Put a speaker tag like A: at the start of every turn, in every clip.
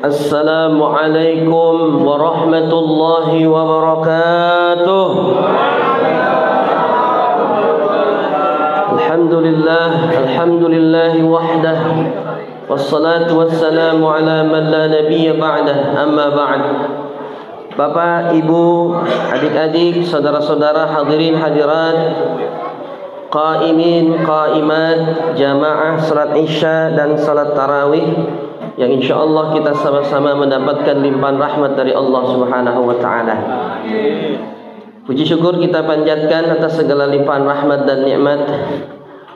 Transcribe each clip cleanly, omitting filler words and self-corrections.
A: Assalamualaikum warahmatullahi wabarakatuh. Alhamdulillah wahdah, wassalatu wassalamu ala man la nabiyya ba'dah, amma ba'd. Bapak, Ibu, adik-adik, saudara-saudara, hadirin hadirat, qaimin, qaimat, jamaah salat isya dan salat tarawih yang insyaallah kita sama-sama mendapatkan limpahan rahmat dari Allah Subhanahu wa taala. Puji syukur kita panjatkan atas segala limpahan rahmat dan nikmat.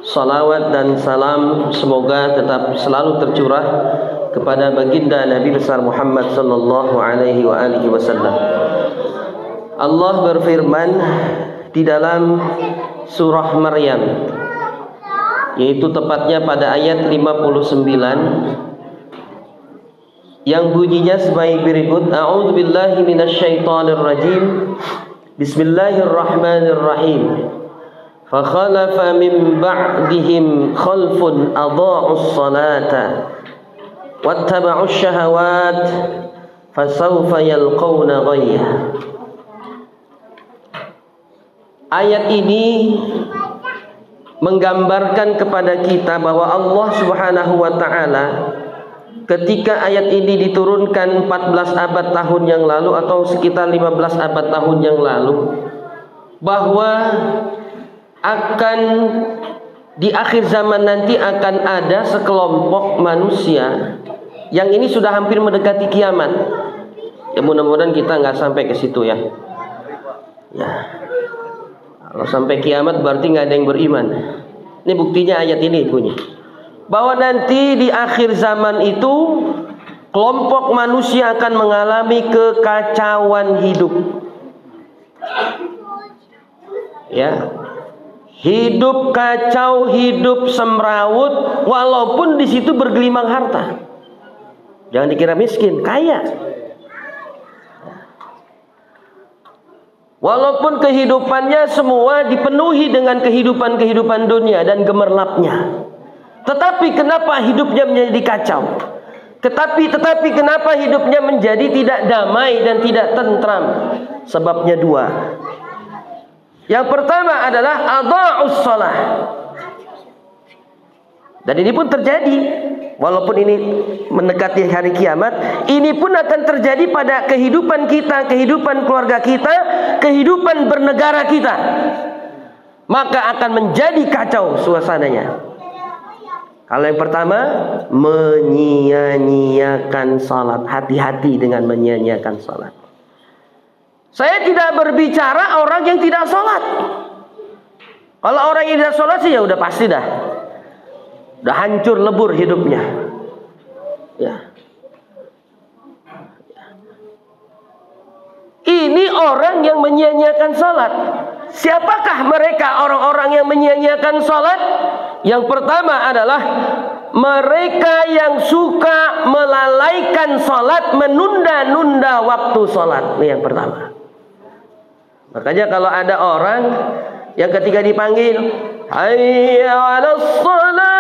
A: Salawat dan salam semoga tetap selalu tercurah kepada baginda Nabi besar Muhammad sallallahu alaihi wa alihi wasallam. Allah berfirman di dalam surah Maryam, yaitu tepatnya pada ayat 59, yang bunyinya sebagai berikut. A'udzubillahi minasyaitonirrajim. Bismillahirrahmanirrahim. Fakhalafa min ba'dihim khalfun adha'us salata wattaba'us syahawat fasawfa yalqawna ghayya. Ayat ini menggambarkan kepada kita bahwa Allah Subhanahu wa ta'ala ketika ayat ini diturunkan 14 abad tahun yang lalu atau sekitar 15 abad tahun yang lalu, bahwa akan di akhir zaman nanti akan ada sekelompok manusia yang ini sudah hampir mendekati kiamat. Ya, mudah-mudahan kita nggak sampai ke situ ya. Ya, kalau sampai kiamat berarti nggak ada yang beriman. Ini buktinya ayat ini bunyi bahwa nanti di akhir zaman itu kelompok manusia akan mengalami kekacauan hidup. Ya, hidup kacau, hidup semrawut, walaupun di situ bergelimang harta. Jangan dikira miskin, kaya. Walaupun kehidupannya semua dipenuhi dengan kehidupan dunia dan gemerlapnya. Tetapi kenapa hidupnya menjadi kacau? Tetapi kenapa hidupnya menjadi tidak damai dan tidak tentram? Sebabnya dua. Yang pertama adalah adha'us shalah. Dan ini pun terjadi. Walaupun ini mendekati hari kiamat, ini pun akan terjadi pada kehidupan kita, kehidupan keluarga kita, kehidupan bernegara kita. Maka akan menjadi kacau suasananya. Kalau yang pertama, menyia-nyiakan salat. Hati-hati dengan menyia-nyiakan salat. Saya tidak berbicara orang yang tidak salat. Kalau orang yang tidak salat sih ya udah pasti dah. Udah hancur lebur hidupnya. Ya. Ini orang yang menyia-nyiakan salat. Siapakah mereka orang-orang yang menyia-nyiakan salat? Yang pertama adalah mereka yang suka melalaikan salat, menunda-nunda waktu salat. Ini yang pertama. Makanya kalau ada orang yang ketika dipanggil, hayya 'alas shalah,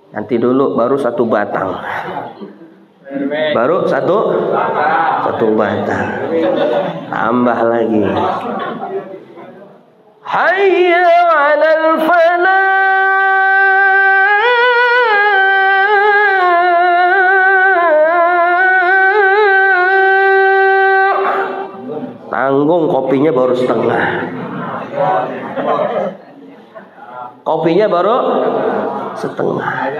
A: nanti dulu baru satu batang. Baru satu batang. Tambah lagi. Hayya 'alal falah. Tanggung kopinya baru setengah. Kopinya baru setengah.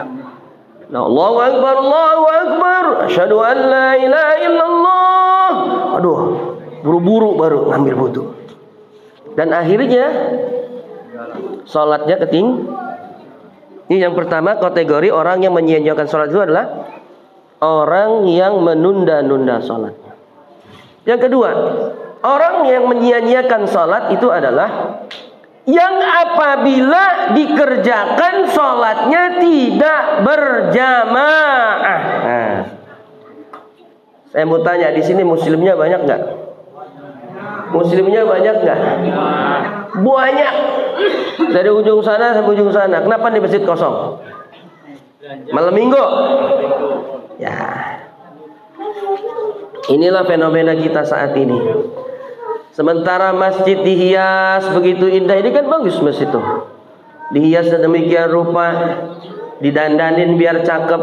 A: Nah, Allahu Akbar, Allahu Akbar, asyhadu an la ilaha illallah. Aduh, buru-buru baru ngambil wudu. Dan akhirnya salatnya Ini yang pertama, kategori orang yang menyia-nyiakan salat itu adalah orang yang menunda-nunda salatnya. Yang kedua, orang yang menyia-nyiakan salat itu adalah yang apabila dikerjakan sholatnya tidak berjamaah. Nah, saya mau tanya, di sini muslimnya banyak nggak? Muslimnya banyak nggak? Banyak. Dari ujung sana sampai ujung sana. Kenapa di masjid kosong? Malam minggu. Ya. Inilah fenomena kita saat ini. Sementara masjid dihias begitu indah, ini kan bagus masjid itu. Dihias sedemikian rupa, didandanin biar cakep,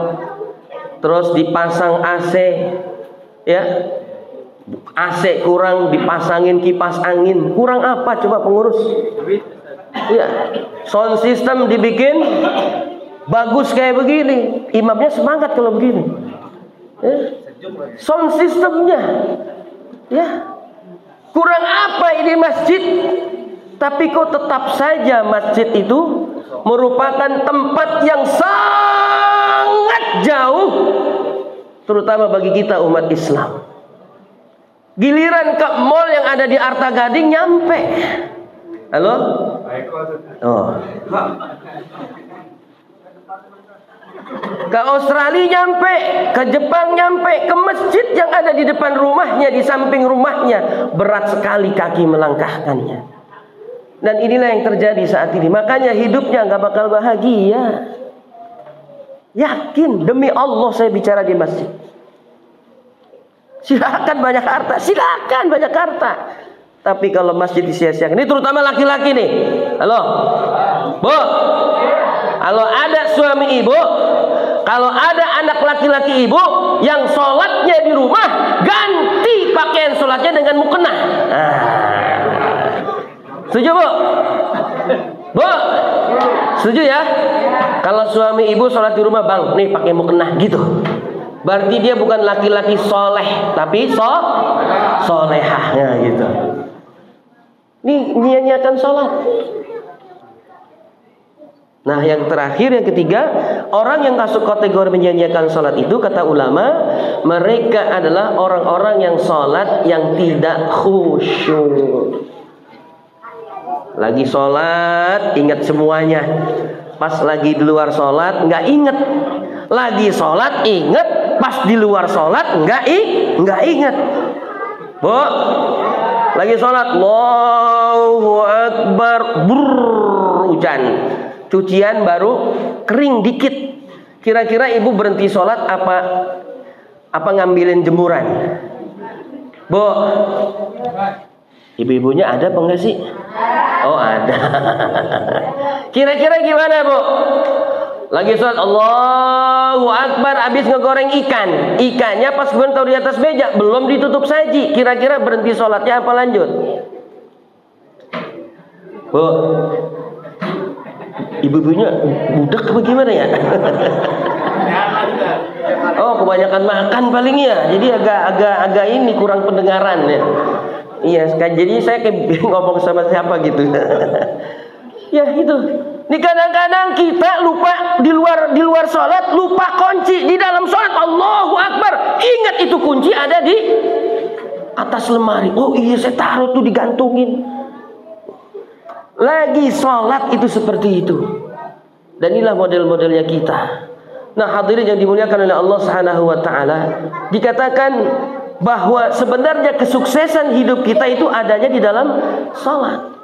A: terus dipasang AC, ya. AC kurang, dipasangin kipas angin, kurang apa coba pengurus? Ya. Sound system dibikin bagus kayak begini, imamnya semangat kalau begini. Ya. Sound systemnya, ya. Kurang apa ini masjid? Tapi kok tetap saja masjid itu merupakan tempat yang sangat jauh, terutama bagi kita umat Islam. Giliran ke mall yang ada di Arta Gading nyampe. Halo? Oh. Ke Australia nyampe, ke Jepang nyampe, ke masjid yang ada di depan rumahnya, di samping rumahnya, berat sekali kaki melangkahkannya. Dan inilah yang terjadi saat ini. Makanya hidupnya nggak bakal bahagia. Yakin, demi Allah saya bicara di masjid. Silakan banyak harta, silakan banyak harta. Tapi kalau masjid disia-siakan, ini terutama laki-laki nih. Halo, Bu. Kalau ada suami ibu, kalau ada anak laki-laki ibu yang sholatnya di rumah, ganti pakaian sholatnya dengan mukena. Setuju, Bu? Bu, setuju ya? Kalau suami ibu sholat di rumah, bang, nih pakai mukena gitu. Berarti dia bukan laki-laki soleh, tapi solehahnya gitu. Ini niat-niatan sholat. Nah, yang terakhir, yang ketiga, orang yang masuk kategori menyanyiakan sholat itu, kata ulama, mereka adalah orang-orang yang sholat yang tidak khusyuk. Lagi sholat, ingat semuanya. Pas lagi di luar sholat, nggak inget. Lagi sholat, inget. Pas di luar sholat, nggak inget. Bu, lagi sholat, Allahu Akbar, hujan. Cucian baru kering dikit. Kira-kira ibu berhenti sholat apa ngambilin jemuran? Bu, ibu-ibunya ada apa enggak sih? Oh ada. Kira-kira gimana, Bu? Lagi sholat, Allahu Akbar, habis ngegoreng ikan. Ikannya pas gue taruh di atas meja, belum ditutup saji. Kira-kira berhenti sholatnya apa lanjut? Bu, ibu-ibunya budak apa gimana ya? Oh, kebanyakan makan paling ya. Jadi agak ini kurang pendengaran ya. Iya, jadi saya kayak ngomong sama siapa gitu. Ya itu. Ini kadang-kadang kita lupa di luar sholat, lupa kunci di dalam sholat. Allahu Akbar. Ingat itu kunci ada di atas lemari. Oh iya, saya taruh tuh digantungin. Lagi sholat itu seperti itu. Dan inilah model-modelnya kita. Nah, hadirin yang dimuliakan oleh Allah Subhanahu wa taala, dikatakan bahwa sebenarnya kesuksesan hidup kita itu adanya di dalam salat.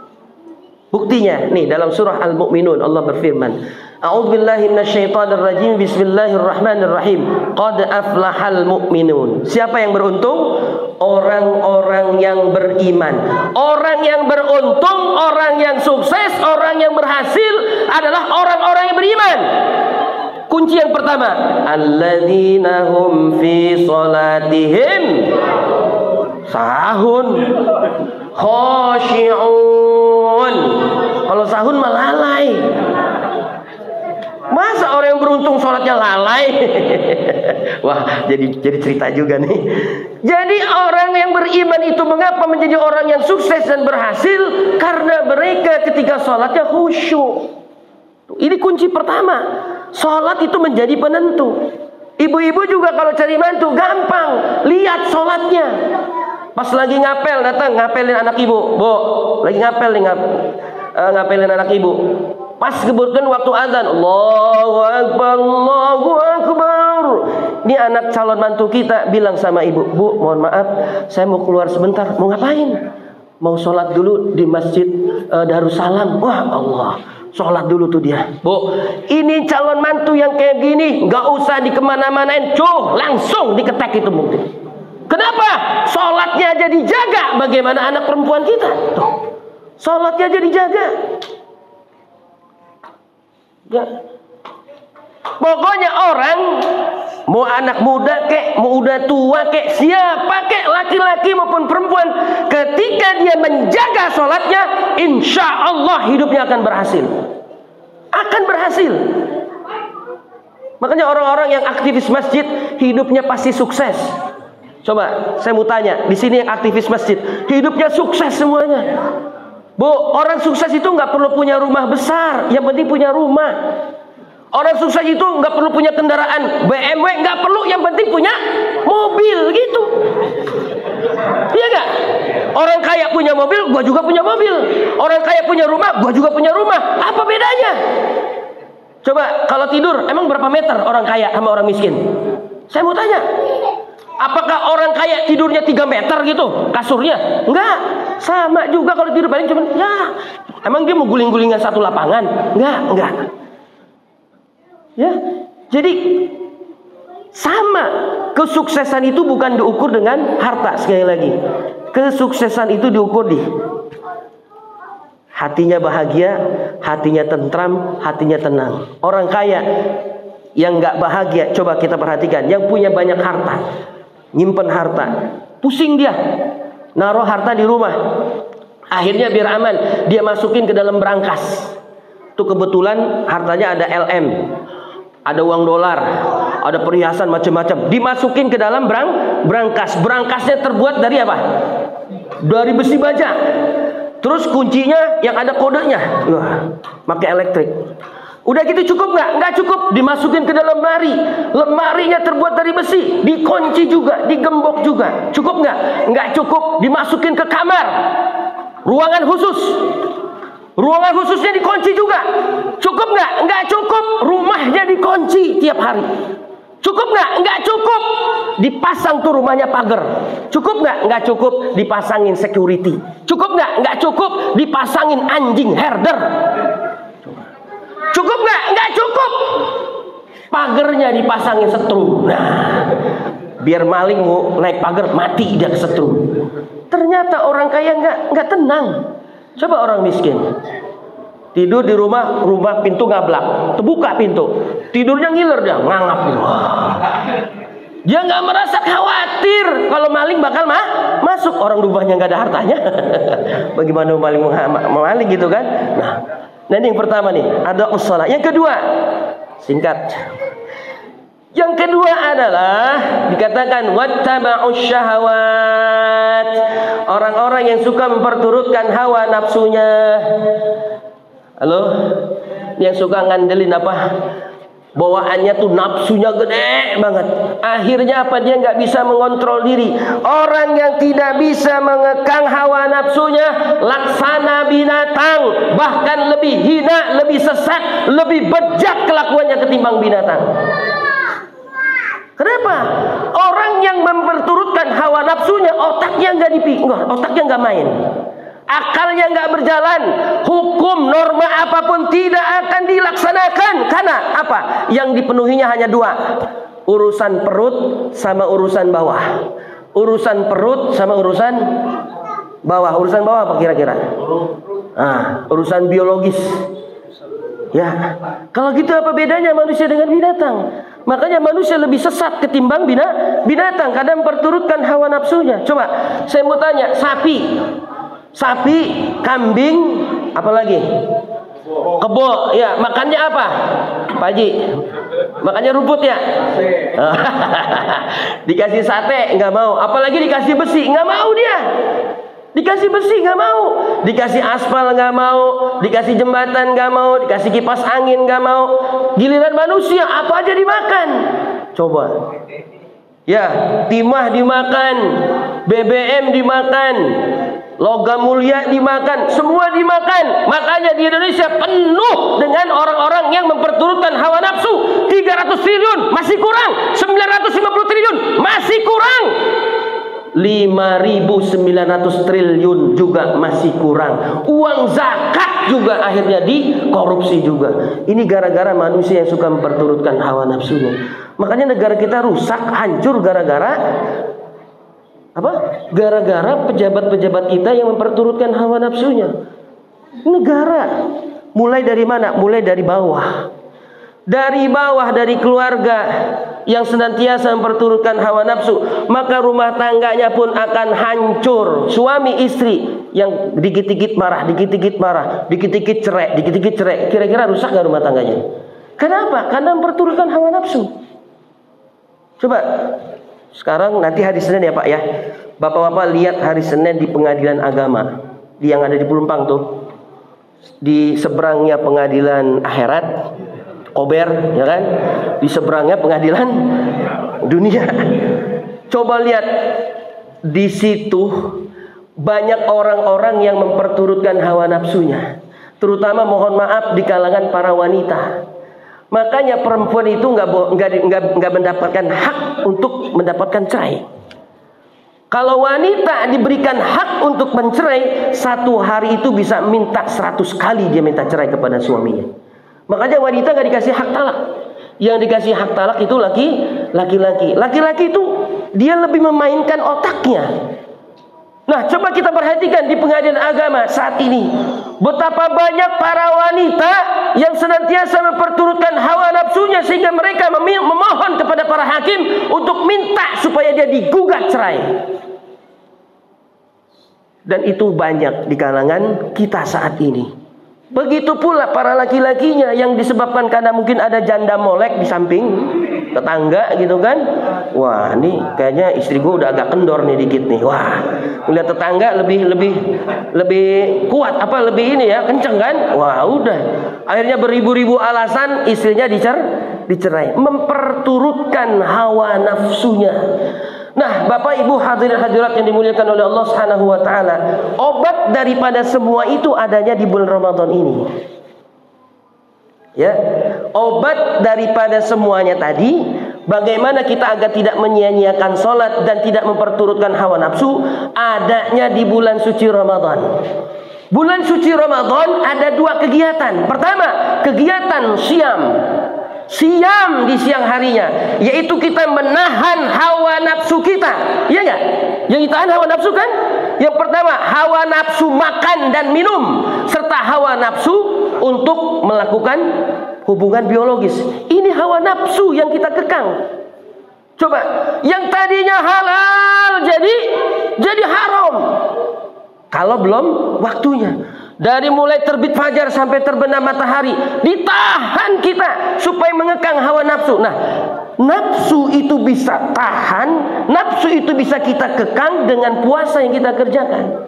A: Buktinya nih dalam surah Al-Mu'minun Allah berfirman, A'udzubillahi minasyaitonirrajim, bismillahirrahmanirrahim. Qad aflahal mu'minun. Siapa yang beruntung? Orang-orang yang beriman. Orang yang beruntung, orang yang sukses, orang yang berhasil adalah orang-orang yang beriman. Kunci yang pertama, alladzina hum fi salatihim sahun khashi'un. Kalau sahun malalai. Masa orang yang beruntung sholatnya lalai? Wah, jadi cerita juga nih. Jadi orang yang beriman itu mengapa menjadi orang yang sukses dan berhasil? Karena mereka ketika sholatnya khusyuk. Ini kunci pertama. Sholat itu menjadi penentu. Ibu-ibu juga kalau cari mantu gampang. Lihat sholatnya. Pas lagi ngapel, datang ngapelin anak ibu. Bu, lagi ngapel nih, ngapelin anak ibu. Pas kebetulan waktu azan, Allahu Akbar, Allahu Akbar. Ini anak calon mantu kita bilang sama ibu, Bu, mohon maaf, saya mau keluar sebentar. Mau ngapain? mau sholat dulu di Masjid Darussalam. Wah Allah, sholat dulu tuh dia. Bu, ini calon mantu yang kayak gini nggak usah dikemana-manain, langsung diketek itu mungkin. Kenapa? Sholatnya aja dijaga. Bagaimana anak perempuan kita? Tuh, sholatnya aja dijaga. Ya. Pokoknya orang, mau anak muda kek, mau udah tua kek, siapa kek, laki-laki maupun perempuan, ketika dia menjaga sholatnya, insya Allah hidupnya akan berhasil. Akan berhasil. Makanya orang-orang yang aktivis masjid, hidupnya pasti sukses. Coba saya mau tanya, di sini yang aktivis masjid, hidupnya sukses semuanya. Bu, orang sukses itu nggak perlu punya rumah besar, yang penting punya rumah. Orang sukses itu nggak perlu punya kendaraan BMW, nggak perlu, yang penting punya mobil gitu. Iya nggak? Orang kaya punya mobil, gua juga punya mobil. Orang kaya punya rumah, gua juga punya rumah. Apa bedanya? Coba kalau tidur, emang berapa meter orang kaya sama orang miskin? Saya mau tanya. Apakah orang kaya tidurnya 3 meter gitu kasurnya? Enggak. Sama juga kalau tidur paling cuma ya. Emang dia mau guling-gulingan satu lapangan? Enggak. Ya, jadi sama. Kesuksesan itu bukan diukur dengan harta. Sekali lagi, kesuksesan itu diukur di hatinya bahagia, hatinya tentram, hatinya tenang. Orang kaya yang nggak bahagia, coba kita perhatikan. Yang punya banyak harta, nyimpen harta, pusing dia, naruh harta di rumah. Akhirnya biar aman, dia masukin ke dalam berangkas. Itu kebetulan hartanya ada LM, ada uang dolar, ada perhiasan macam-macam, dimasukin ke dalam berangkas. Berangkasnya terbuat dari apa? Dari besi baja. Terus kuncinya yang ada kodenya. Wah, pakai elektrik. Udah gitu cukup nggak? Nggak cukup. Dimasukin ke dalam lemari. Lemarinya terbuat dari besi, dikunci juga, digembok juga. Cukup nggak? Nggak cukup. Dimasukin ke kamar, ruangan khusus. Ruangan khususnya dikunci juga. Cukup nggak? Nggak cukup. Rumahnya dikunci tiap hari. Cukup nggak? Nggak cukup. Dipasang tuh rumahnya pagar. Cukup nggak? Nggak cukup. Dipasangin security. Cukup nggak? Nggak cukup. Dipasangin anjing herder. Cukup nggak? Nggak cukup. Pagernya dipasangin setrum. Nah, biar maling mau naik pagar mati dia kesetrum. Ternyata orang kaya nggak tenang. Coba orang miskin tidur di rumah pintu ngablak, terbuka pintu, tidurnya ngiler dia, ngangap gitu. Dia nggak merasa khawatir kalau maling bakal masuk. Orang rumahnya nggak ada hartanya. Bagaimana maling gitu kan? Nah ini yang pertama nih, ada usaha. Yang kedua, singkat. Yang kedua adalah dikatakan wattaba'us syahawat. Orang-orang yang suka memperturutkan hawa nafsunya. Halo? Yang suka ngandelin apa? Bawaannya tuh nafsunya gede banget. Akhirnya apa? Dia nggak bisa mengontrol diri. Orang yang tidak bisa mengekang hawa nafsunya laksana binatang, bahkan lebih hina, lebih sesat, lebih bejat kelakuannya ketimbang binatang. Kenapa? Orang yang memperturutkan hawa nafsunya, otaknya otaknya nggak main, akalnya nggak berjalan, hukum norma apapun tidak akan dilaksanakan. Karena apa? Yang dipenuhinya hanya 2, urusan perut sama urusan bawah. Urusan perut sama urusan bawah. Urusan bawah apa kira-kira? Urusan biologis. Ya, kalau gitu apa bedanya manusia dengan binatang? Makanya manusia lebih sesat ketimbang binatang, kadang memperturutkan hawa nafsunya. Coba saya mau tanya, sapi, kambing, apalagi? Kebo, ya makannya apa? Pak Haji, makannya rumput ya? Dikasih sate nggak mau, apalagi dikasih besi nggak mau dia. Dikasih besi nggak mau, dikasih aspal nggak mau, dikasih jembatan nggak mau, dikasih kipas angin nggak mau. Giliran manusia apa aja dimakan. Coba, ya timah dimakan, BBM dimakan, logam mulia dimakan, semua dimakan. Makanya di Indonesia penuh dengan orang-orang yang memperturutkan hawa nafsu. 300 triliun masih kurang, 950 triliun masih kurang. 5.900 triliun juga masih kurang. Uang zakat juga akhirnya dikorupsi juga. Ini gara-gara manusia yang suka memperturutkan hawa nafsunya. Makanya negara kita rusak, hancur gara-gara apa? Gara-gara pejabat-pejabat kita yang memperturutkan hawa nafsunya. Negara mulai dari mana? Mulai dari bawah. Dari bawah, dari keluarga yang senantiasa memperturutkan hawa nafsu, maka rumah tangganya pun akan hancur. Suami istri yang dikit-dikit marah, dikit-dikit marah, dikit-dikit cerai, dikit-dikit cerai, kira-kira rusak gak rumah tangganya? Kenapa? Karena memperturutkan hawa nafsu. Coba sekarang nanti hari Senin ya Pak ya, Bapak-bapak lihat hari Senin di pengadilan agama yang ada di Pelumpang tuh, di seberangnya pengadilan akhirat Kober, ya kan? Di seberangnya pengadilan dunia. Coba lihat di situ banyak orang-orang yang memperturutkan hawa nafsunya, terutama mohon maaf di kalangan para wanita. Makanya perempuan itu nggak mendapatkan hak untuk mendapatkan cerai. Kalau wanita diberikan hak untuk mencerai, satu hari itu bisa minta 100 kali dia minta cerai kepada suaminya. Makanya wanita gak dikasih hak talak. Yang dikasih hak talak itu laki-laki. Laki-laki itu dia lebih memainkan otaknya. Nah, coba kita perhatikan di pengadilan agama saat ini, betapa banyak para wanita yang senantiasa memperturutkan hawa nafsunya sehingga mereka memohon kepada para hakim untuk minta supaya dia digugat cerai. Dan itu banyak di kalangan kita saat ini. Begitu pula para laki-lakinya yang disebabkan karena mungkin ada janda molek di samping tetangga gitu kan. Wah, ini kayaknya istri gue udah agak kendor nih dikit nih. Wah, melihat tetangga lebih kuat apa lebih ini ya, kenceng kan. Wah, udah. Akhirnya beribu-ribu alasan istrinya dicerai. Memperturutkan hawa nafsunya. Nah, Bapak Ibu hadirin hadirat yang dimuliakan oleh Allah Subhanahu wa taala, obat daripada semua itu adanya di bulan Ramadan ini. Ya, obat daripada semuanya tadi, bagaimana kita agar tidak menyia-nyiakan salat dan tidak memperturutkan hawa nafsu, adanya di bulan suci Ramadan. Bulan suci Ramadan ada 2 kegiatan. Pertama, kegiatan Siam di siang harinya, yaitu kita menahan hawa nafsu kita. Iya nggak? Yang ditahan hawa nafsu kan? Yang pertama, hawa nafsu makan dan minum, serta hawa nafsu untuk melakukan hubungan biologis. Ini hawa nafsu yang kita kekang. Coba, yang tadinya halal jadi haram kalau belum waktunya. Dari mulai terbit fajar sampai terbenam matahari, ditahan kita supaya mengekang hawa nafsu. Nah, nafsu itu bisa tahan, nafsu itu bisa kita kekang dengan puasa yang kita kerjakan.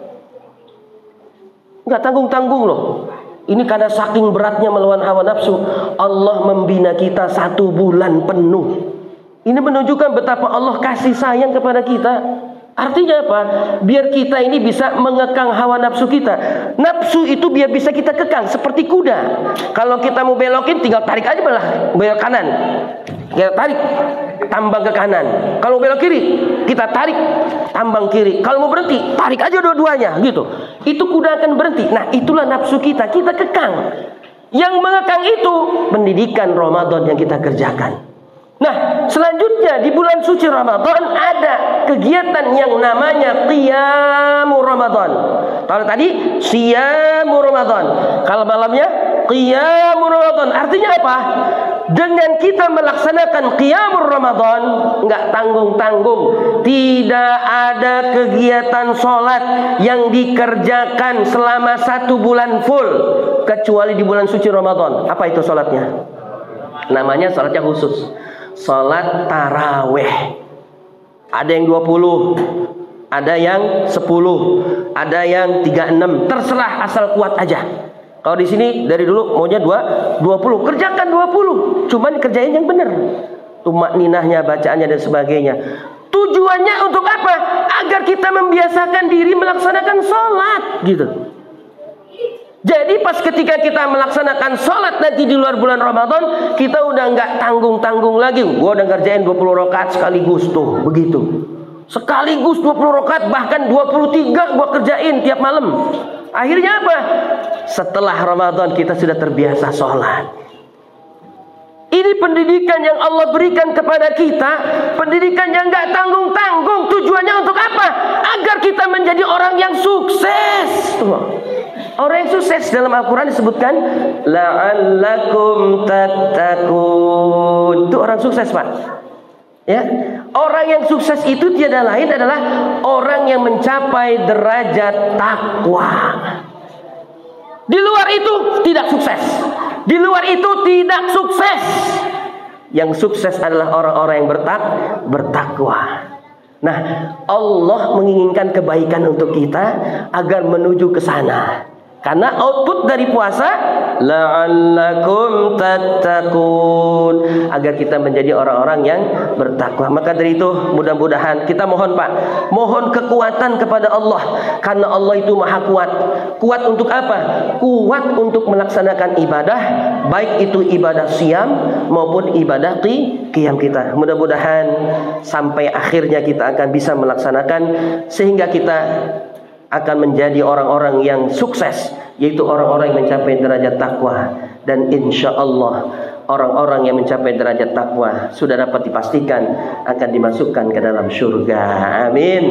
A: Nggak tanggung-tanggung loh. Ini karena saking beratnya melawan hawa nafsu, Allah membina kita 1 bulan penuh. Ini menunjukkan betapa Allah kasih sayang kepada kita. Artinya apa? Biar kita ini bisa mengekang hawa nafsu kita. Nafsu itu biar bisa kita kekang seperti kuda. Kalau kita mau belokin tinggal tarik aja belok kanan. Kita tarik tambang ke kanan. Kalau belok kiri kita tarik tambang kiri. Kalau mau berhenti tarik aja dua-duanya gitu. Itu kuda akan berhenti. Nah, itulah nafsu kita kekang. Yang mengekang itu pendidikan Ramadan yang kita kerjakan. Nah, selanjutnya di bulan suci Ramadan ada kegiatan yang namanya Qiyamul Ramadan. Kalau tadi Siyamul Ramadan, kalau malamnya Qiyamul Ramadan. Artinya apa? Dengan kita melaksanakan Qiyamul Ramadan, nggak tanggung-tanggung, tidak ada kegiatan sholat yang dikerjakan selama 1 bulan full kecuali di bulan suci Ramadan. Apa itu sholatnya? Namanya sholatnya khusus. Salat taraweh. Ada yang 20, ada yang 10, ada yang 36. Terserah asal kuat aja. Kalau di sini dari dulu maunya 20. Kerjakan 20. Cuman kerjain yang benar. Tumak ninahnya, bacaannya dan sebagainya. Tujuannya untuk apa? Agar kita membiasakan diri melaksanakan sholat gitu. Jadi pas ketika kita melaksanakan sholat nanti di luar bulan Ramadan, kita udah nggak tanggung-tanggung lagi. Gua udah ngerjain 20 rakaat sekaligus tuh, begitu. sekaligus 20 rakaat, bahkan 23 gua kerjain tiap malam. Akhirnya apa? Setelah Ramadan kita sudah terbiasa sholat. Ini pendidikan yang Allah berikan kepada kita, pendidikan yang gak tanggung-tanggung. Tujuannya untuk apa? Agar kita menjadi orang yang sukses. Orang yang sukses dalam Al-Quran disebutkan la'allakum tattaqun. Itu orang sukses, Pak. Ya, orang yang sukses itu tiada lain adalah orang yang mencapai derajat takwa. Di luar itu tidak sukses. Di luar itu tidak sukses. Yang sukses adalah orang-orang yang bertakwa. Nah, Allah menginginkan kebaikan untuk kita agar menuju ke sana. Karena output dari puasa la'allakum tattaqun, agar kita menjadi orang-orang yang bertakwa. Maka dari itu mudah-mudahan kita mohon, Pak, mohon kekuatan kepada Allah, karena Allah itu maha kuat. Kuat untuk apa? Kuat untuk melaksanakan ibadah, baik itu ibadah siam maupun ibadah qiyam kita. Mudah-mudahan sampai akhirnya kita akan bisa melaksanakan, sehingga kita akan menjadi orang-orang yang sukses, yaitu orang-orang yang mencapai derajat takwa. Dan insya Allah orang-orang yang mencapai derajat takwa sudah dapat dipastikan akan dimasukkan ke dalam surga. Amin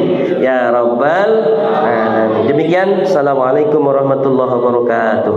A: ya rabbal alamin. Demikian. Assalamualaikum warahmatullahi wabarakatuh.